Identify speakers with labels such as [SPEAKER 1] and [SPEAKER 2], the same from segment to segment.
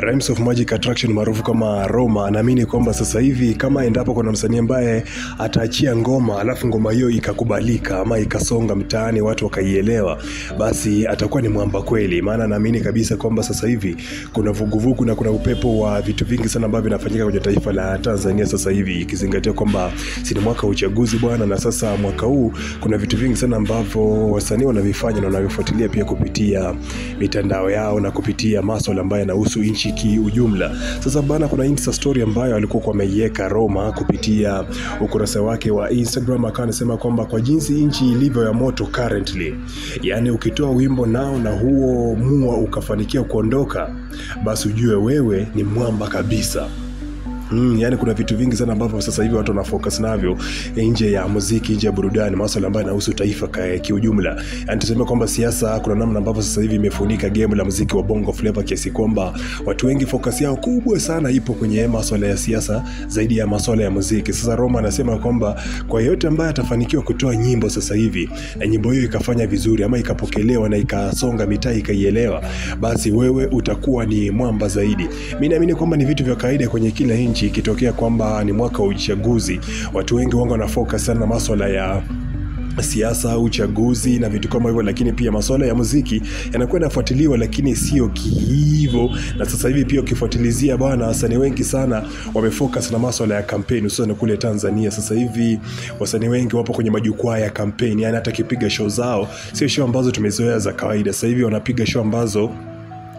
[SPEAKER 1] Rhymes of Magic Attraction maarufu kama Roma anaamini kwamba sasa hivi kama endapo kuna msanii ambaye ataachia ngoma alafu ngoma hiyo ikakubalika ama ikasonga mtaani watu wakaielewa, basi atakuwa ni mwamba kweli. Maana anaamini kabisa kwamba sasa hivi kuna vuguvugu na kuna upepo wa vitu vingi sana ambavyo vinafanyika kwenye taifa la Tanzania sasa hivi, ikizingatia kwamba si ni mwaka wa uchaguzi bwana, na sasa mwaka huu kuna vitu vingi sana ambavyo wasanii wanavifanya na wanavifuatilia pia kupitia mitandao yao na kupitia masuala ambayo yanahusu nchi kiujumla. Sasa bana, kuna Insta story ambayo alikuwa ameiweka Roma kupitia ukurasa wake wa Instagram, akawa anasema kwamba kwa jinsi nchi ilivyo ya moto currently, yani ukitoa wimbo nao na huo mua ukafanikia kuondoka, basi ujue wewe ni mwamba kabisa. Yani kuna vitu vingi sana ambavyo sasa hivi watu wanafocus navyo nje ya muziki, nje ya burudani, masuala ambayo yanahusu taifa kiujumla. Yani tuseme kwamba siasa, kuna namna ambavyo sasa hivi imefunika game la muziki wa Bongo Flava kiasi kwamba watu wengi focus yao kubwa sana ipo kwenye masuala ya siasa zaidi ya masuala ya muziki. Sasa Roma anasema kwamba kwa yote ambaye atafanikiwa kutoa nyimbo sasa hivi na nyimbo hiyo ikafanya vizuri ama ikapokelewa na ikasonga mitaa ikaielewa, basi wewe utakuwa ni mwamba zaidi. Mimi naamini kwamba ni vitu vya kawaida kwenye kila nchi, ikitokea kwamba ni mwaka wa uchaguzi, watu wengi wana focus sana na masuala ya siasa, uchaguzi na vitu kama hivyo, lakini pia masuala ya muziki yanakuwa yanafuatiliwa, lakini sio hivyo. Na sasa hivi pia ukifuatilizia bwana, wasanii wengi sana wamefocus na masuala ya campaign, hususan kule Tanzania. Sasa hivi wasanii wengi wapo kwenye majukwaa ya campaign, yani hata kipiga show zao sio show ambazo tumezoea za kawaida. Sasa hivi wanapiga show ambazo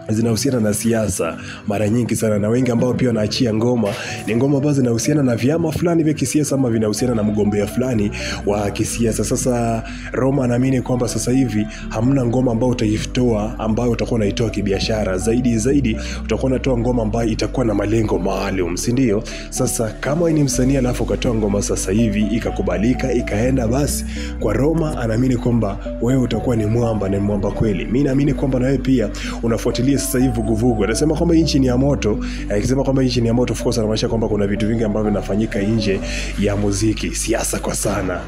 [SPEAKER 1] zinahusiana na siasa mara nyingi sana, na wengi ambao pia wanaachia ngoma ni ngoma ambazo zinahusiana na vyama fulani vya kisiasa ama vinahusiana na mgombea fulani wa kisiasa. Sasa Roma anaamini kwamba sasa hivi hamna ngoma ambayo utaitoa ambayo utakuwa unaitoa kibiashara, zaidi utakuwa unatoa ngoma ambayo itakuwa na malengo maalum, si ndio? Sasa kama ni msanii alafu ukatoa ngoma sasa hivi ikakubalika ikaenda, basi kwa Roma anaamini kwamba wewe utakuwa ni mwamba kweli. Mimi naamini kwamba na wewe pia unafuatilia sasa hivi vuguvugu. Anasema kwamba nchi ni ya moto. Akisema kwamba nchi ni ya moto, of course anamaanisha kwamba kuna vitu vingi ambavyo vinafanyika nje ya muziki, siasa kwa sana.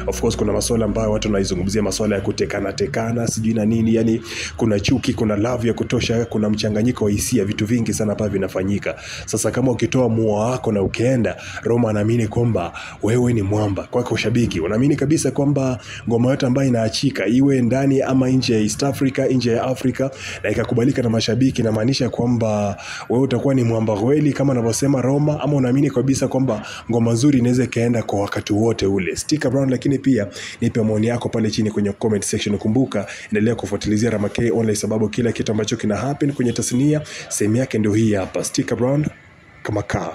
[SPEAKER 1] Of course kuna masuala ambayo watu wanaizungumzia, masuala ya kutekana sijui na nini, yani kuna chuki, kuna love ya kutosha, kuna mchanganyiko wa hisia, vitu vingi sana ambavyo vinafanyika. Sasa kama ukitoa mua wako na ukienda, Roma anaamini kwamba wewe ni mwamba. Kwako shabiki, unaamini kabisa kwamba ngoma yote ambayo inaachika iwe ndani ama nje ya East Africa, nje ya Africa, na ikakubalika na mashabiki, na maanisha kwamba wewe utakuwa ni mwamba kweli kama anavyosema Roma, ama unaamini kabisa kwamba ngoma nzuri inaweza kaenda kwa wakati wote ule? Stick around, lakini pia nipe maoni yako pale chini kwenye comment section. Kumbuka endelea kufuatilizia Rama K Online, sababu kila kitu ambacho kina happen kwenye tasnia sehemu yake ndio hii hapa. Stick around kama kaa.